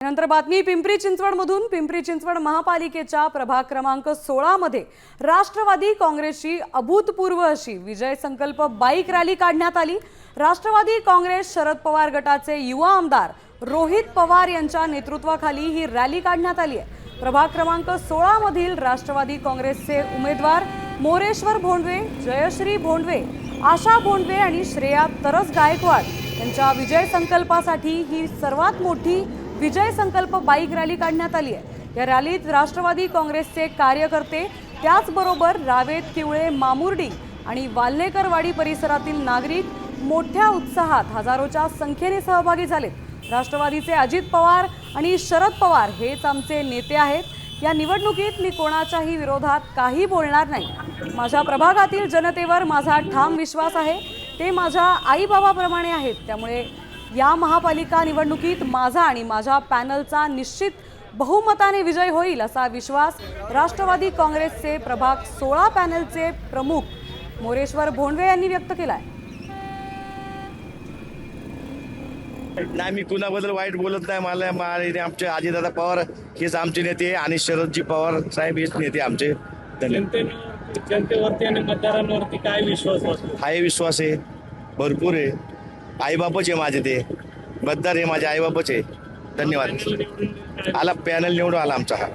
नंतर बातमी पिंपरी चिंचवडमधून। पिंपरी चिंचवड महापालिकेच्या प्रभाग क्रमांक 16 मध्ये राष्ट्रवादी काँग्रेसची अभूतपूर्व अशी विजय संकल्प बाईक रॅली काढण्यात आली। राष्ट्रवादी काँग्रेस शरद पवार गटाचे युवा आमदार रोहित पवार यांच्या नेतृत्वाखाली ही रॅली काढण्यात आली आहे। प्रभाग क्रमांक 16 मधील राष्ट्रवादी काँग्रेसचे उमेदवार मोरेश्वर भोंडवे, जयश्री भोंडवे, आशा भोंडवे आणि श्रेया तरस गायकवाड यांच्या विजय संकल्पासाठी ही सर्वात मोठी विजय संकल्प बाईक रॅली काढण्यात आली आहे। या रॅलीत राष्ट्रवादी काँग्रेसचे कार्यकर्ते, त्याचबरोबर रावेत, किवळे, मामुर्डी आणि वाल्हेकरवाडी परिसरातील नागरिक मोठ्या उत्साहात हजारोच्या संख्येने सहभागी झालेत। राष्ट्रवादीचे अजित पवार आणि शरद पवार हेच आमचे नेते आहेत। या निवडणुकीत मी कोणाच्याही विरोधात काही बोलणार नाही। माझ्या प्रभागातील जनतेवर माझा ठाम विश्वास आहे। ते माझ्या आईबाबाप्रमाणे आहेत। त्यामुळे या महापालिका निवडणुकीत माझा आणि माझ्या पॅनलचा निश्चित बहुमताने विजय होईल असा विश्वास राष्ट्रवादी काँग्रेसचे प्रभाग 16 पॅनलचे प्रमुख मोरेश्वर भोंडवे यांनी व्यक्त केलाय। नाही, मी कुणाबद्दल वाईट बोलत नाही। मला आमचे अजितदादा पवार हेच आमचे नेते आणि शरदजी पवार साहेब हेच नेते आमचे। जनतेवरती आणि मतदारांवरती काय विश्वास वाटतो? हाही विश्वास आहे, भरपूर आहे। आईबापच आहे माझे, ते मतदार आहे माझे आईबापच आहे। धन्यवाद। आला पॅनल निवडून आला आमचा हा।